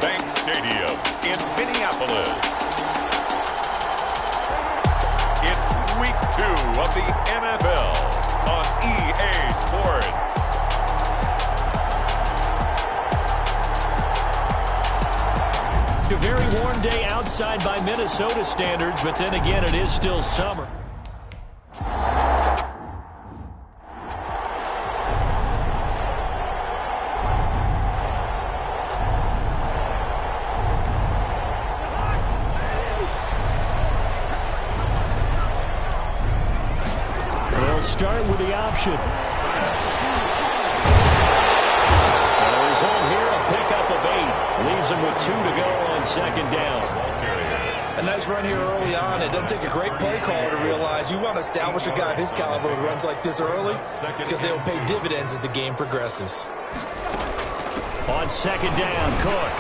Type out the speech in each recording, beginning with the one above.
Bank Stadium in Minneapolis. It's week 2 of the NFL on EA Sports. A very warm day outside by Minnesota standards, but then again, it is still summer. They'll start with the option. He's home here, a pickup of 8. Leaves him with 2 to go on second down. A nice run here early on. It doesn't take a great play caller to realize you want to establish a guy of his caliber who runs like this early because they will pay dividends as the game progresses. On second down, Cook.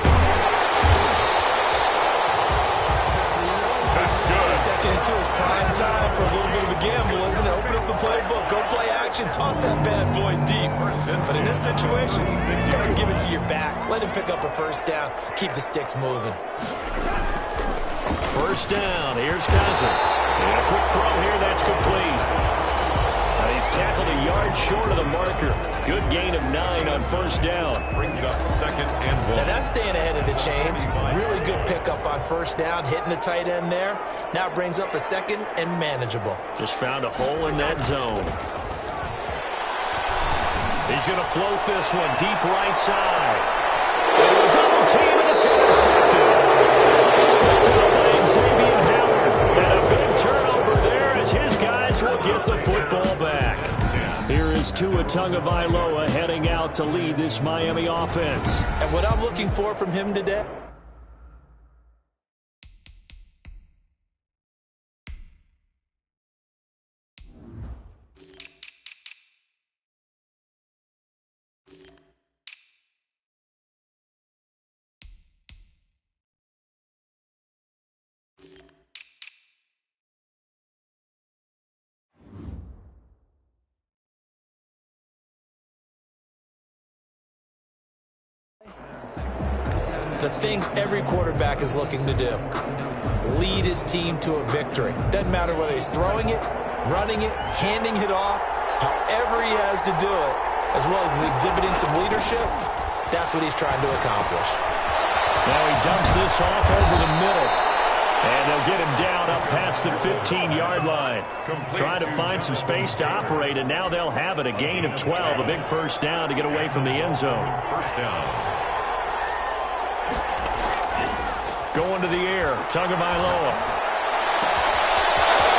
That's good. Second into his prime time for a little bit of a gamble, isn't it? Open up the playbook, go play action, toss that bad boy deep. But in this situation, go ahead and give it to your back. Let him pick up a first down. Keep the sticks moving. First down, here's Cousins. And a quick throw here, that's complete. He's tackled a yard short of the marker. Good gain of 9 on first down. Brings up 2nd and 1. Now that's staying ahead of the chains. Really good pickup on first down, hitting the tight end there. Now it brings up a 2nd and manageable. Just found a hole in that zone. He's going to float this one deep right side. Double team, and it's intercepted. Picked up by Xavier Howard. And a big turnover there as his guys will get the football back. Here is Tua Tagovailoa heading out to lead this Miami offense. And what I'm looking for from him today, the things every quarterback is looking to do. Lead his team to a victory. Doesn't matter whether he's throwing it, running it, handing it off, however he has to do it, as well as exhibiting some leadership, that's what he's trying to accomplish. Now he dumps this off over the middle. And they'll get him down up past the 15-yard line. Trying to find some space to operate, and now they'll have it. A gain of 12, a big first down to get away from the end zone. First down. Going to the air, Tagovailoa.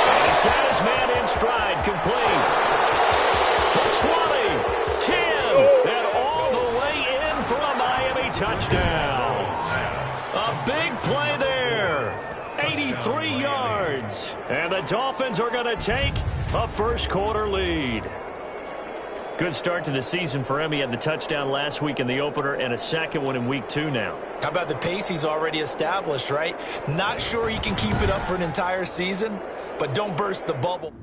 And he's got his man in stride, complete. The 20, 10, and all the way in for a Miami touchdown. A big play there, 83 yards. And the Dolphins are going to take a first-quarter lead. Good start to the season for him. He had the touchdown last week in the opener and a second one in week 2 now. How about the pace he's already established, right? Not sure he can keep it up for an entire season, but don't burst the bubble.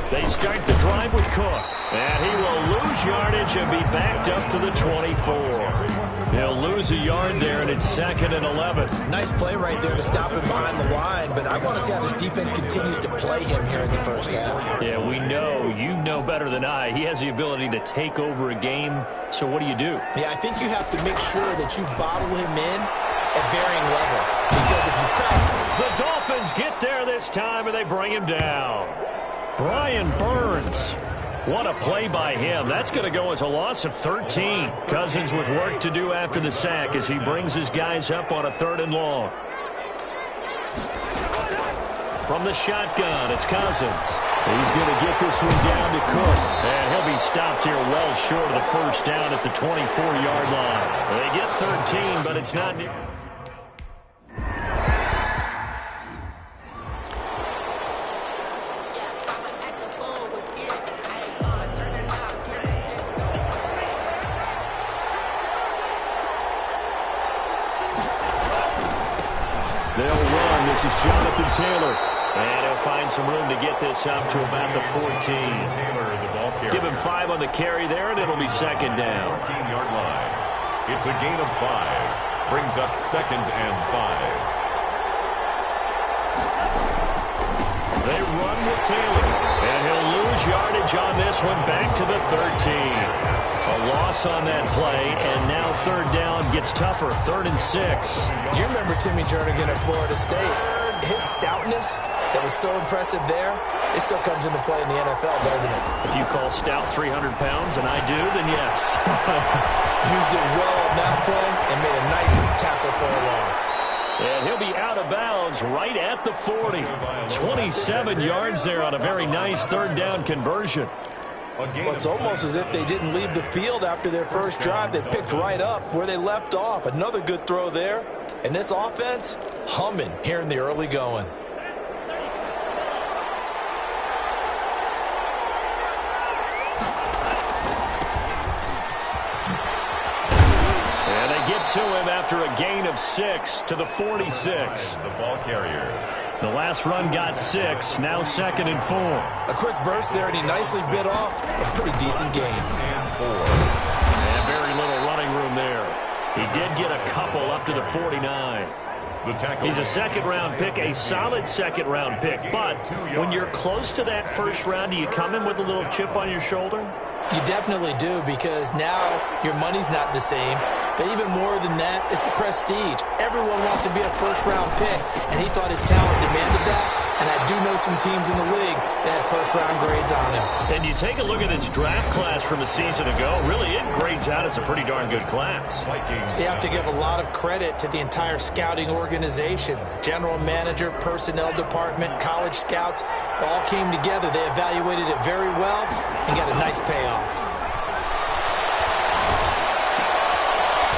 They start the drive with Cook. And he will lose yardage and be backed up to the 24. He'll lose a yard there, and it's 2nd and 11. Nice play right there to stop him behind the line, but I want to see how this defense continues to play him here in the first half. Yeah, we know. You know better than I. He has the ability to take over a game. So what do you do? Yeah, I think you have to make sure that you bottle him in at varying levels. Because if you crack... The Dolphins get there this time, and they bring him down. Brian Burns. What a play by him. That's going to go as a loss of 13. Cousins with work to do after the sack as he brings his guys up on a 3rd and long. From the shotgun, it's Cousins. He's going to get this one down to Cook. And he'll be stopped here well short of the first down at the 24-yard line. They get 13, but it's not near. is Jonathan Taylor. And he'll find some room to get this up to about the 14. Give him 5 on the carry there, and it'll be second down. 14-yard line. It's a gain of 5. Brings up 2nd and 5. They run with Taylor. And he'll lose yardage on this one back to the 13. A loss on that play, and now third down gets tougher. 3rd and 6. You remember Timmy Jernigan at Florida State. His stoutness that was so impressive there, it still comes into play in the NFL, doesn't it? If you call stout 300 pounds, and I do, then yes. Used it well on that play and made a nice tackle for a loss. And he'll be out of bounds right at the 40. 27 yards there on a very nice third down conversion. Well, it's almost as if they didn't leave the field after their first drive. They picked right up where they left off. Another good throw there. And this offense, humming here in the early going. And they get to him after a gain of 6 to the 46. The ball carrier. The last run got 6, now 2nd and 4. A quick burst there, and he nicely bit off a pretty decent gain. And very little running room there. He did get a couple up to the 49. He's a second-round pick, a solid second-round pick. But when you're close to that first round, do you come in with a little chip on your shoulder? You definitely do, because now your money's not the same. But even more than that, it's the prestige. Everyone wants to be a first-round pick, and he thought his talent demanded that. And I do know some teams in the league that had first-round grades on him. And you take a look at this draft class from a season ago, really it grades out as a pretty darn good class. So you have to give a lot of credit to the entire scouting organization. General manager, personnel department, college scouts, all came together. They evaluated it very well and got a nice payoff.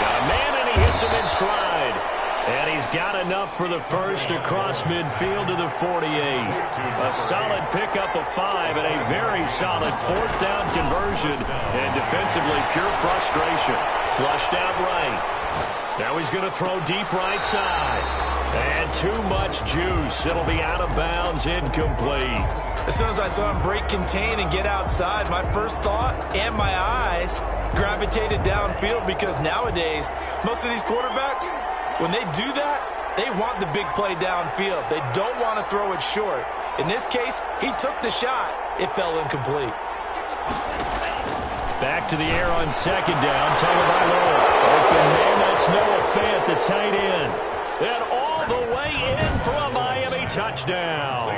Got a man, and he hits him in stride. And he's got enough for the first across midfield to the 48. A solid pickup of 5 and a very solid 4th down conversion. And defensively, pure frustration. Flushed out right. Now he's going to throw deep right side. And too much juice. It'll be out of bounds, incomplete. As soon as I saw him break contain and get outside, my first thought and my eyes gravitated downfield, because nowadays, most of these quarterbacks, when they do that, they want the big play downfield. They don't want to throw it short. In this case, he took the shot. It fell incomplete. Back to the air on second down. Tagovailoa. Open man, that's Noah Fant, the tight end. And all the way in for a Miami touchdown.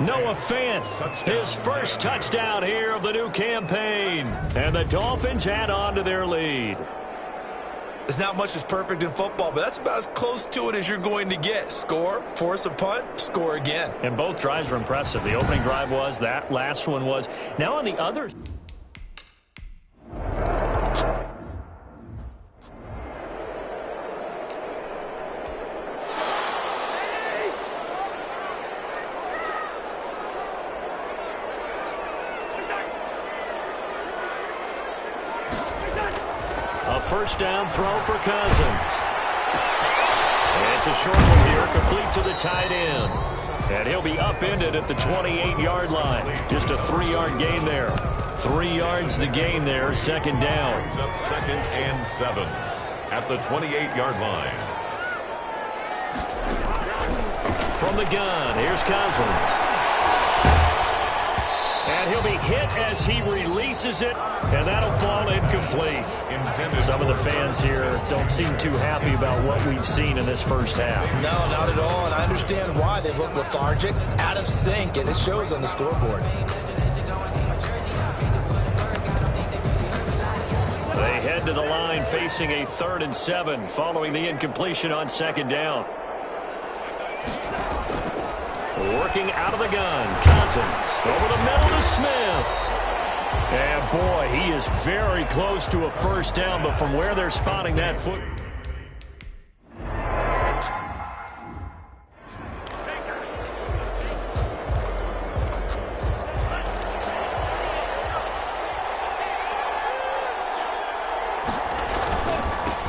Noah Fant, his first touchdown here of the new campaign. And the Dolphins add on to their lead. There's not much that's perfect in football, but that's about as close to it as you're going to get. Score, force a punt, score again. And both drives were impressive. The opening drive was, that last one was. Now on the others. First down throw for Cousins. And it's a short one here, complete to the tight end. And he'll be upended at the 28-yard line. Just a 3-yard gain there. 3 yards the gain there, second down. Brings up 2nd and 7 at the 28-yard line. From the gun, here's Cousins. And he'll be hit as he releases it, and that'll fall incomplete. Some of the fans here don't seem too happy about what we've seen in this first half. No, not at all, and I understand why. They've looked lethargic, out of sync, and it shows on the scoreboard. They head to the line facing a 3rd and 7 following the incompletion on second down. Working out of the gun, Cousins over the middle to Smith. And boy, he is very close to a first down, but from where they're spotting that foot.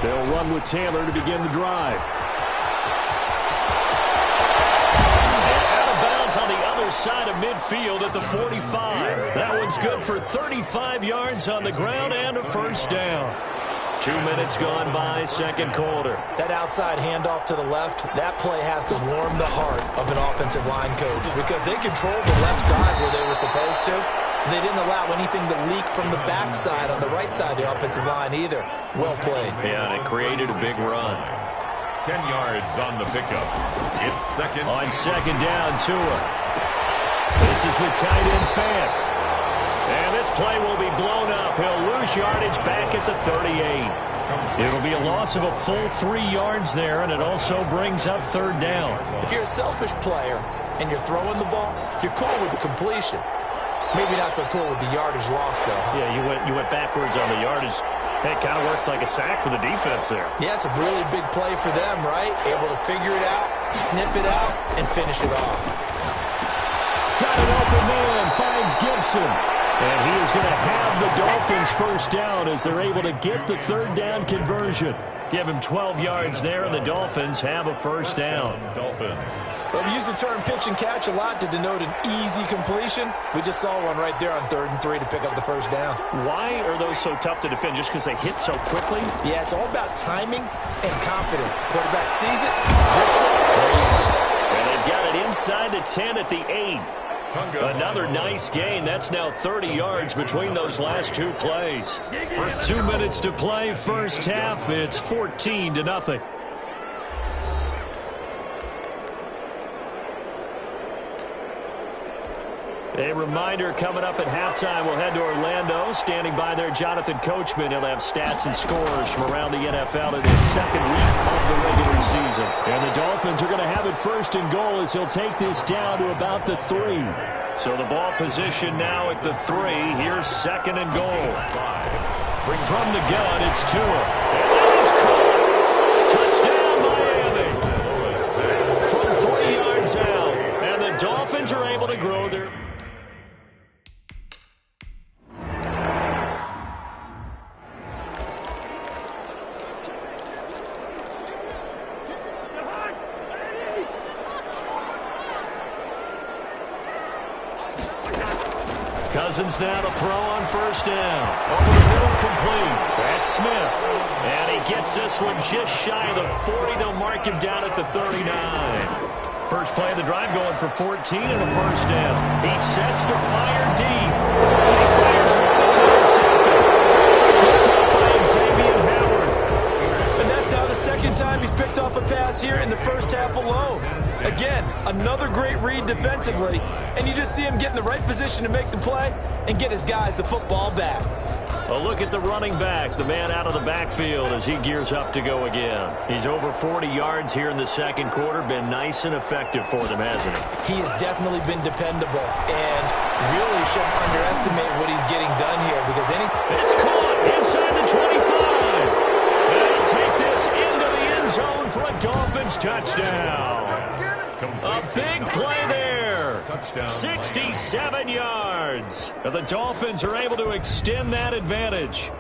They'll run with Taylor to begin the drive. far side of midfield at the 45. That one's good for 35 yards on the ground and a first down. 2 minutes gone by, second quarter. That outside handoff to the left, that play has to warm the heart of an offensive line coach because they controlled the left side where they were supposed to. They didn't allow anything to leak from the backside on the right side of the offensive line either. Well played. Yeah, and it created a big run. 10 yards on the pickup. It's second. On second down, Tua. This is the tight end fan. And this play will be blown up. He'll lose yardage back at the 38. It'll be a loss of a full 3 yards there, and it also brings up third down. If you're a selfish player and you're throwing the ball, you're cool with the completion. Maybe not so cool with the yardage loss, though. Yeah, you went backwards on the yardage. Hey, it kind of works like a sack for the defense there. Yeah, it's a really big play for them, right? Able to figure it out, sniff it out, and finish it off. Got an open man, finds Gibson. And he is going to have the Dolphins first down as they're able to get the third down conversion. Give him 12 yards there, and the Dolphins have a first down. Dolphins. Well, we use the term pitch and catch a lot to denote an easy completion. We just saw one right there on 3rd and 3 to pick up the first down. Why are those so tough to defend? Just because they hit so quickly? Yeah, it's all about timing and confidence. Quarterback sees it, rips it, there you go. And they've got it inside the 10 at the 8. Another nice gain. That's now 30 yards between those last two plays. 2 minutes to play, first half. It's 14-0. A reminder coming up at halftime, we'll head to Orlando. Standing by there, Jonathan Coachman. He'll have stats and scores from around the NFL in his second week of the regular season. And the Dolphins are going to have it first and goal as he'll take this down to about the 3. So the ball position now at the 3. Here's second and goal. From the gun, it's Tua. And that is caught. Touchdown, Miami. From 3 yards out. And the Dolphins are able to grow their... Cousins now to throw on first down. Over the middle, complete. That's Smith. And he gets this one just shy of the 40. They'll mark him down at the 39. First play of the drive going for 14 and a first down. He sets to fire deep. He fires one that's intercepted. Picked up by Xavier Howard. And that's now the second time he's picked off a pass here in the first half alone. Again, another great read defensively, and you just see him get in the right position to make the play and get his guys the football back. A look at the running back, the man out of the backfield as he gears up to go again. He's over 40 yards here in the second quarter. Been nice and effective for them, hasn't he? He has definitely been dependable and really shouldn't underestimate what he's getting done here because It's caught inside the 25. And he'll take this into the end zone for a Dolphins touchdown. A big play there. 67 yards. And the Dolphins are able to extend that advantage.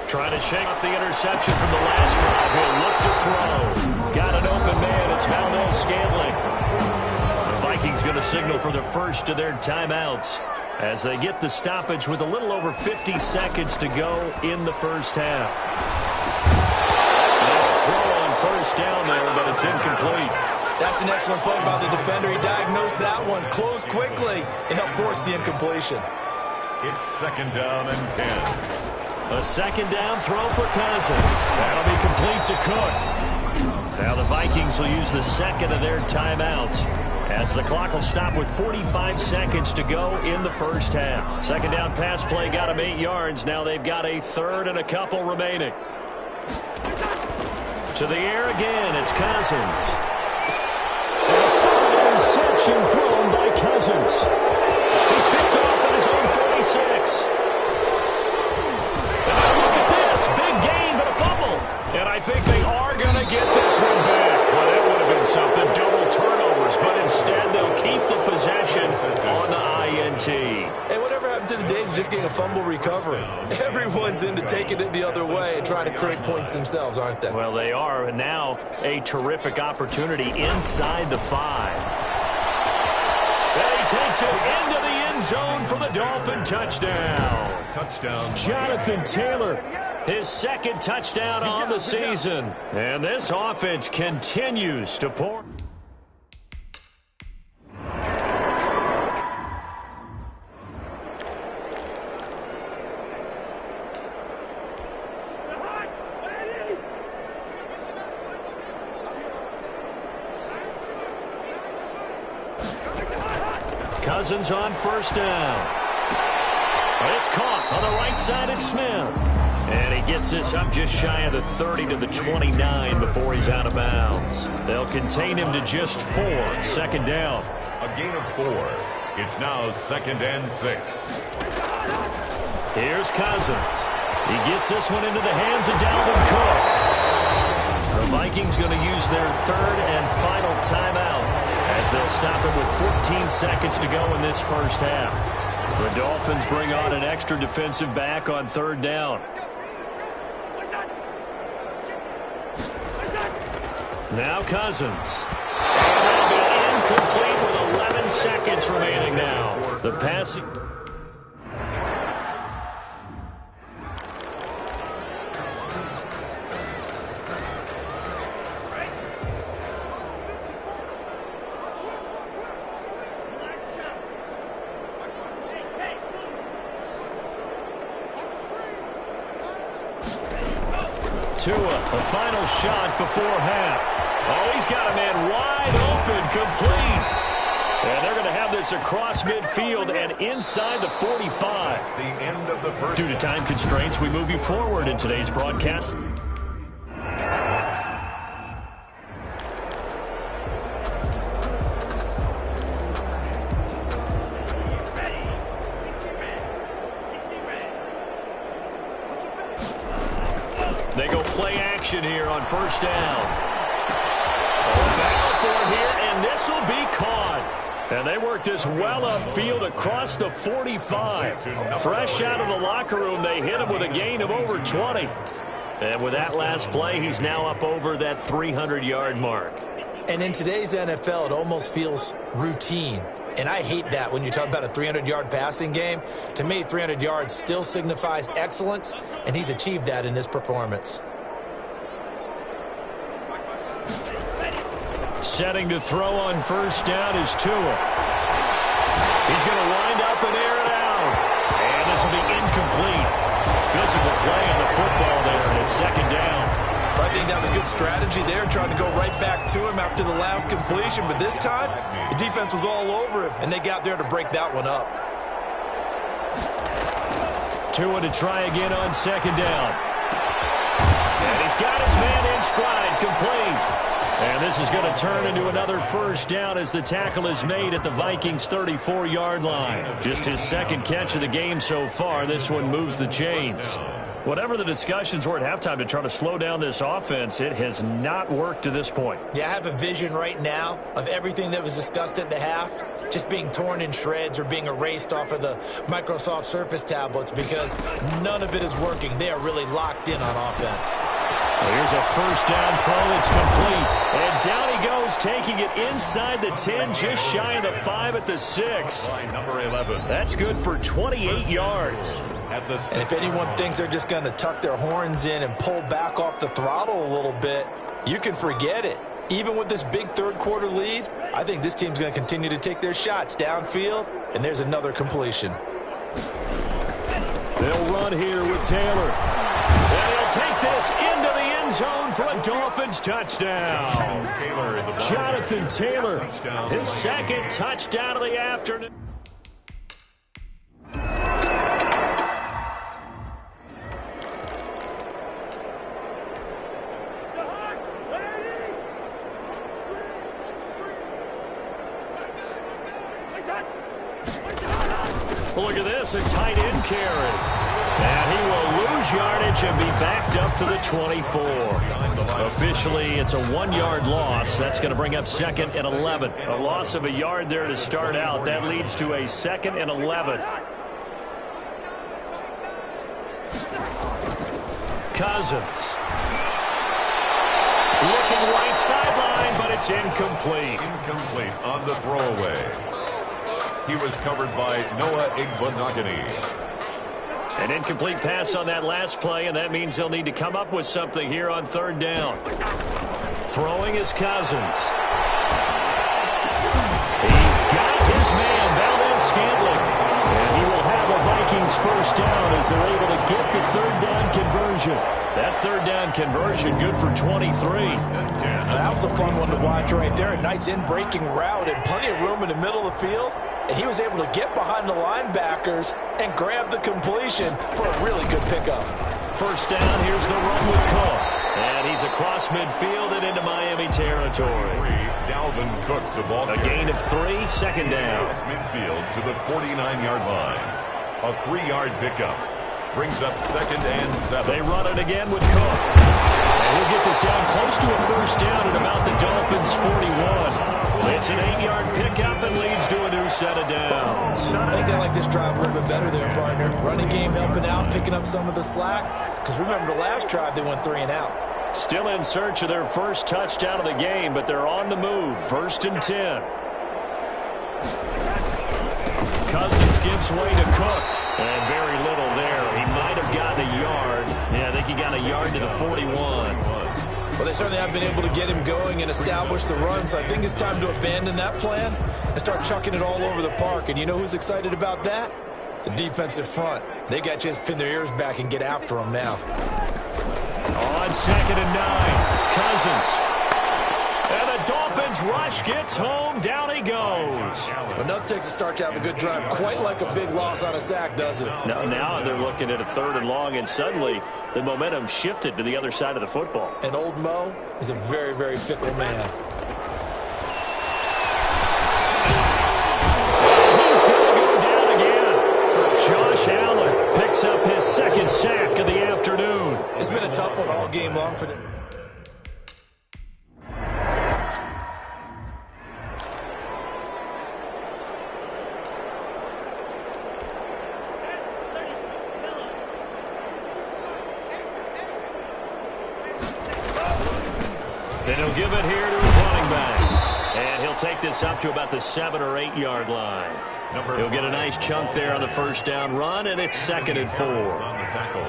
Trying to shake up the interception from the last drive. He'll look to throw. Got an open man. It's Valdez-Scantling. The Vikings going to signal for the first of their timeouts as they get the stoppage with a little over 50 seconds to go in the first half. Now a throw on first down there, but it's incomplete. That's an excellent play by the defender. He diagnosed that one, closed quickly, and helped force the incompletion. It's second down and 10. A second down throw for Cousins. That'll be complete to Cook. Now the Vikings will use the second of their timeouts as the clock will stop with 45 seconds to go in the first half. Second down pass play got them 8 yards. Now they've got a third and a couple remaining. To the air again, it's Cousins. And a third interception thrown by Cousins. He's picked off at his own 46. Look at this. Big gain, but a fumble. And I think they are going to get this one back. Well, that just getting a fumble recovery. Everyone's into taking it the other way and trying to create points themselves, aren't they? Well, they are. And now a terrific opportunity inside the 5. And he takes it into the end zone for the Dolphin touchdown. Touchdown. Jonathan Taylor, his second touchdown on the season. And this offense continues to pour. Cousins on first down. It's caught on the right side. It's Smith. And he gets this up just shy of the 30 to the 29 before he's out of bounds. They'll contain him to just 4. Second down. A gain of 4. It's now 2nd and 6. Here's Cousins. He gets this one into the hands of Dalvin Cook. The Vikings going to use their 3rd and final timeout as they'll stop it with 14 seconds to go in this first half. The Dolphins bring on an extra defensive back on 3rd down. Now Cousins. And that'll be incomplete with 11 seconds remaining now. The passing. Tua, the final shot before half. Oh, he's got a man wide open, complete. And they're going to have this across midfield and inside the 45. That's the end of the first. Due to time constraints, we move you forward in today's broadcast. They go play action here on first down. Battle for it here, and this will be caught. And they work this well upfield across the 45. Fresh out of the locker room, they hit him with a gain of over 20. And with that last play, he's now up over that 300-yard mark. And in today's NFL, it almost feels routine. And I hate that when you talk about a 300-yard passing game. To me, 300 yards still signifies excellence, and he's achieved that in this performance. Setting to throw on first down is Tua. He's going to wind up and air it out. And this will be incomplete. Physical play on the football there, and it's 2nd down. I think that was good strategy there, trying to go right back to him after the last completion. But this time, the defense was all over him, and they got there to break that one up. Tua to try again on 2nd down. And he's got his man in stride, complete. And this is going to turn into another first down as the tackle is made at the Vikings' 34-yard line. Just his 2nd catch of the game so far. This one moves the chains. Whatever the discussions were at halftime to try to slow down this offense, it has not worked to this point. Yeah, I have a vision right now of everything that was discussed at the half just being torn in shreds or being erased off of the Microsoft Surface tablets because none of it is working. They are really locked in on offense. Well, here's a first down throw. It's complete. And down he goes, taking it inside the 10, just shy of the 5 at the 6. Number 11. That's good for 28 yards. And if anyone thinks they're just going to tuck their horns in and pull back off the throttle a little bit, you can forget it. Even with this big third-quarter lead, I think this team's going to continue to take their shots downfield, and there's another completion. They'll run here with Taylor. And he'll take this into the end zone for a Dolphins touchdown. Jonathan Taylor, his 2nd touchdown of the afternoon. Look at this, a tight end carry. And he will lose yardage and be backed up to the 24. Officially, it's a 1-yard loss. That's going to bring up 2nd and 11. A loss of a yard there to start out. That leads to a 2nd and 11. Cousins. Looking right sideline, but it's incomplete. Incomplete on the throwaway. He was covered by Noah Igbenogany. An incomplete pass on that last play, and that means they'll need to come up with something here on third down. Throwing is Cousins. He's got his man, Valdez-Scantling. And he will have a Vikings first down as they're able to get the third down conversion. That third down conversion good for 23. That was a fun one to watch right there. A nice in-breaking route and plenty of room in the middle of the field. And he was able to get behind the linebackers and grab the completion for a really good pickup. First down, here's the run with Cook. And he's across midfield and into Miami territory. Dalvin Cook, the ball. A gain of 3, second down. Across midfield to the 49-yard line. A 3-yard pickup. Brings up 2nd and 7. They run it again with Cook. And he'll get this down close to a first down at about the Dolphins' 41. It's an 8-yard pickup and leads to a new set of downs. I think they like this drive a little bit better there, partner. Running game helping out, picking up some of the slack. Because remember, the last drive they went 3 and out. Still in search of their first touchdown of the game, but they're on the move. 1st and 10. Cousins gives way to Cook. And very little there. He might have gotten a yard. Yeah, I think he got a yard to the 41. Well, they certainly have been able to get him going and establish the run, so I think it's time to abandon that plan and start chucking it all over the park. And you know who's excited about that? The defensive front. They got to just pin their ears back and get after them now. On 2nd and 9, Cousins. And the Dolphins rush gets home. Down he goes. But nothing takes a start to have a good drive. Quite like a big loss on a sack, does it? Now they're looking at a 3rd and long, and suddenly the momentum shifted to the other side of the football. And old Mo is a very, very fickle man. He's going to go down again. Josh Allen picks up his 2nd sack of the afternoon. It's been a tough one all game long for them. And he'll give it here to his running back. And he'll take this up to about the 7 or 8 yard line. He'll get a nice chunk there on the first down run, and it's 2nd and 4. On the tackle.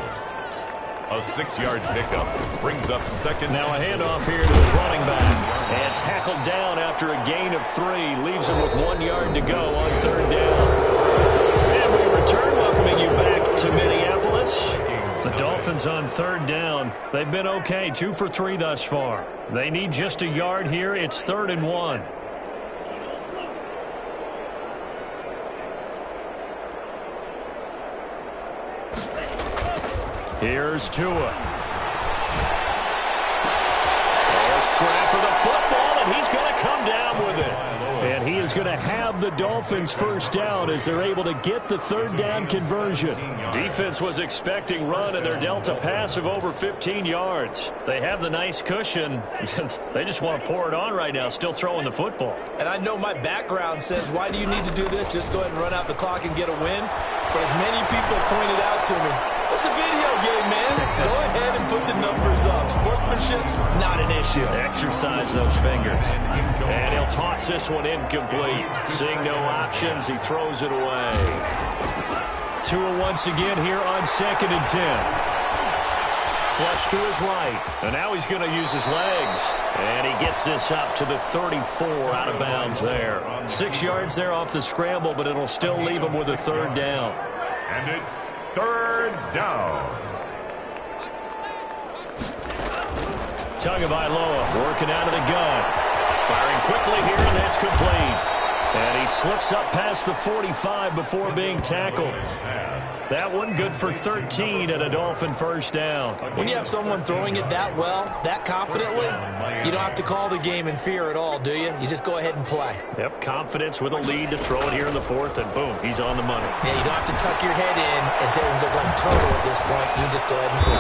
A 6-yard pickup brings up 2nd. Now a handoff here to his running back. And tackled down after a gain of 3. Leaves him with 1 yard to go on 3rd down. And we return, welcoming you back to Minneapolis. The Dolphins on 3rd down. They've been okay, 2 for 3 thus far. They need just a yard here. It's 3rd and 1. Here's Tua. A scrap for the football, and he's going to come down with it. And he is going to have the Dolphins first down as they're able to get the 3rd down conversion. Defense was expecting run, and they're dealt a pass of over 15 yards. They have the nice cushion. They just want to pour it on right now, still throwing the football. And I know my background says, why do you need to do this? Just go ahead and run out the clock and get a win. But as many people pointed out to me, it's a video game, man. Go ahead and put the numbers up. Sportsmanship, not an issue. Exercise those fingers. And he'll toss this one incomplete. Seeing no options, he throws it away. Tua once again here on 2nd and 10. Flush to his right. And now he's going to use his legs. And he gets this up to the 34 out of bounds there. 6 yards there off the scramble, but it'll still leave him with a 3rd down. And it's 3rd down. Tagovailoa working out of the gun. Firing quickly here, and that's complete. And he slips up past the 45 before being tackled. That one good for 13 and a Dolphin first down. When you have someone throwing it that well, that confidently, you don't have to call the game in fear at all, do you? You just go ahead and play. Yep, confidence with a lead to throw it here in the 4th, and boom, he's on the money. Yeah, you don't have to tuck your head in and tell him they're going turtle at this point. You just go ahead and play.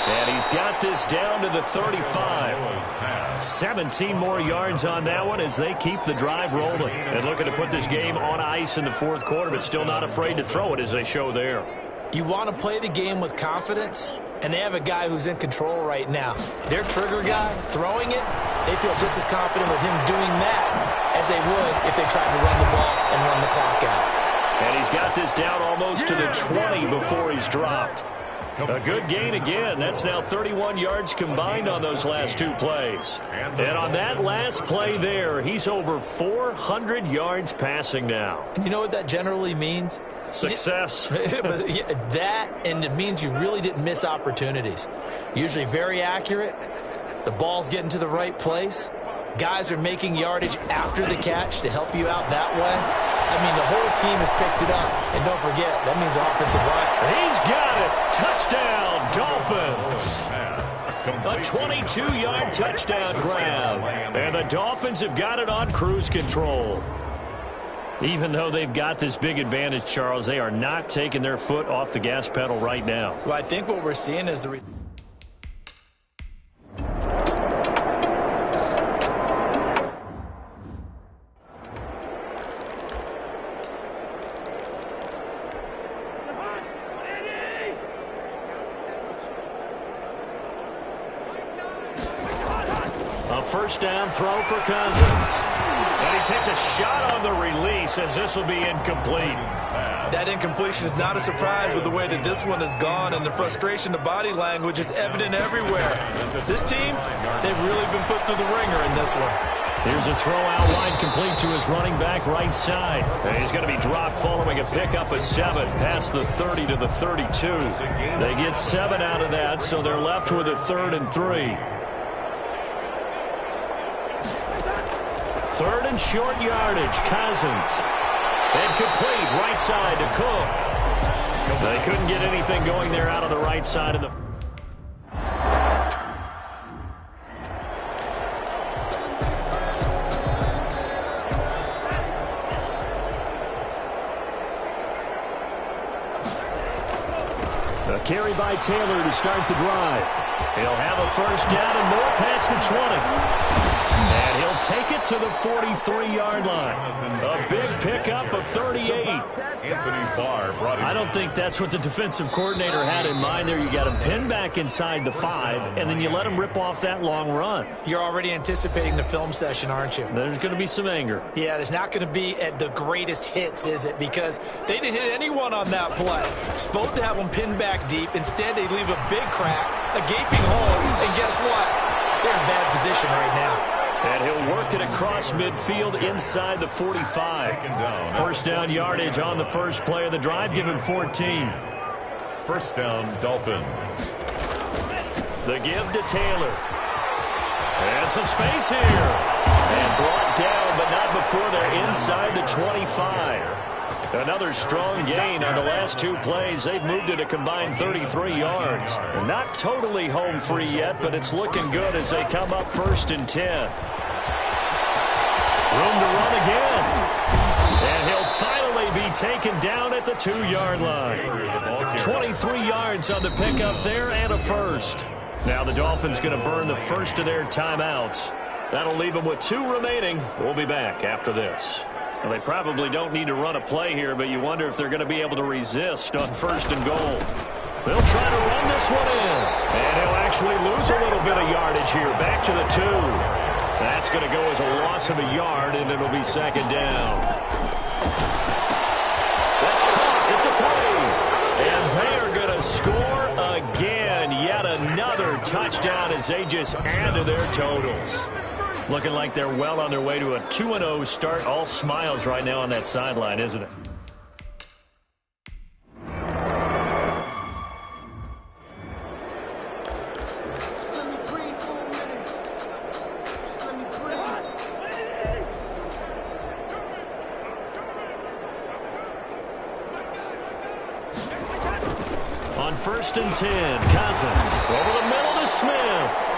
And he's got this down to the 35. 17 more yards on that one as they keep the drive rolling. And looking to put this game on ice in the 4th quarter, but still not afraid to throw it as they show there. You want to play the game with confidence, and they have a guy who's in control right now. Their trigger guy, throwing it, they feel just as confident with him doing that as they would if they tried to run the ball and run the clock out. And he's got this down almost to the 20 before he's dropped. A good gain again. That's now 31 yards combined on those last two plays. And on that last play there, he's over 400 yards passing now. You know what that generally means? Success. That, and it means you really didn't miss opportunities. Usually very accurate. The ball's getting to the right place. Guys are making yardage after the catch to help you out that way. I mean, the whole team has picked it up. And don't forget, that means the offensive line. He's got it. Touchdown, Dolphins. A 22-yard touchdown grab. And the Dolphins have got it on cruise control. Even though they've got this big advantage, Charles, they are not taking their foot off the gas pedal right now. Well, I think what we're seeing is the... A first down throw for Cousins. And he takes a shot on the release as this will be incomplete. That incompletion is not a surprise with the way that this one has gone, and the frustration, the body language is evident everywhere. This team, they've really been put through the ringer in this one. Here's a throw out wide complete to his running back right side. And he's going to be dropped following a pickup of 7 past the 30 to the 32. They get 7 out of that, so they're left with a 3rd and 3. 3rd and short yardage, Cousins. And complete right side to Cook. They couldn't get anything going there out of the right side of the... A carry by Taylor to start the drive. He'll have a first down and more past the 20. And he'll take it to the 43-yard line. A big pickup of 38. I don't think that's what the defensive coordinator had in mind there. You got him pinned back inside the 5, and then you let him rip off that long run. You're already anticipating the film session, aren't you? There's going to be some anger. Yeah, it's not going to be at the greatest hits, is it? Because they didn't hit anyone on that play. Supposed to have them pinned back deep. Instead, they leave a big crack, a gaping hole, and guess what? They're in bad position right now. And he'll work it across midfield inside the 45. First down yardage on the first play of the drive. Give him 14. First down, Dolphins. The give to Taylor. And some space here. And brought down, but not before they're inside the 25. Another strong gain on the last 2 plays. They've moved it a combined 33 yards. They're not totally home free yet, but it's looking good as they come up 1st and 10. Room to run again. And he'll finally be taken down at the 2-yard line. 23 yards on the pickup there and a first. Now the Dolphins going to burn the first of their timeouts. That'll leave them with 2 remaining. We'll be back after this. Well, they probably don't need to run a play here, but you wonder if they're going to be able to resist on 1st and goal. They'll try to run this one in. And he'll actually lose a little bit of yardage here. Back to the 2. That's going to go as a loss of a yard, and it'll be 2nd down. That's caught at the 3. And they are going to score again. Yet another touchdown as they just add to their totals. Looking like they're well on their way to a 2-0 start. All smiles right now on that sideline, isn't it? On 1st and 10, Cousins over the middle to Smith.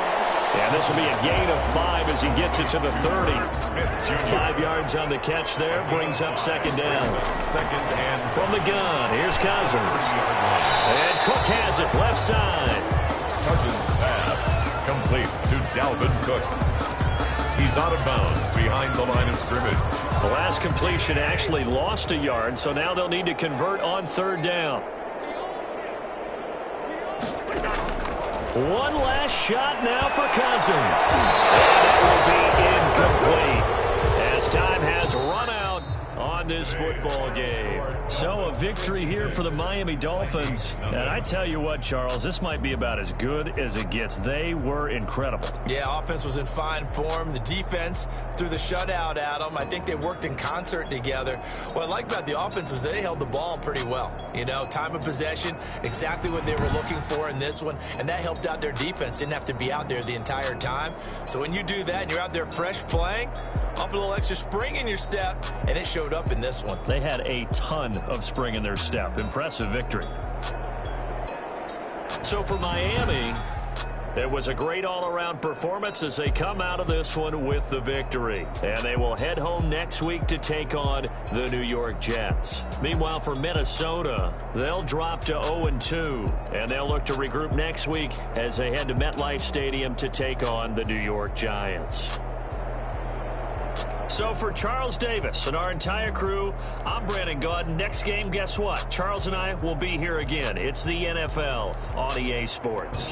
And this will be a gain of 5 as he gets it to the 30. 5 yards on the catch there, brings up 2nd down. From the gun, here's Cousins. And Cook has it, left side. Cousins' pass complete to Dalvin Cook. He's out of bounds behind the line of scrimmage. The last completion actually lost a yard, so now they'll need to convert on 3rd down. One last shot now for Cousins. And it will be incomplete as time has run out on this football game. So a victory here for the Miami Dolphins. And I tell you what, Charles, this might be about as good as it gets. They were incredible. Yeah, offense was in fine form. The defense threw the shutout at them. I think they worked in concert together. What I like about the offense was they held the ball pretty well. You know, time of possession, exactly what they were looking for in this one. And that helped out their defense. Didn't have to be out there the entire time. So when you do that and you're out there fresh playing, up a little extra spring in your step, and it showed up in this one. They had a ton of spring in their step. Impressive victory. So for Miami, it was a great all-around performance as they come out of this one with the victory. And they will head home next week to take on the New York Jets. Meanwhile, for Minnesota, they'll drop to 0-2. And they'll look to regroup next week as they head to MetLife Stadium to take on the New York Giants. So for Charles Davis and our entire crew, I'm Brandon Gaudin. Next game, guess what? Charles and I will be here again. It's the NFL on EA Sports.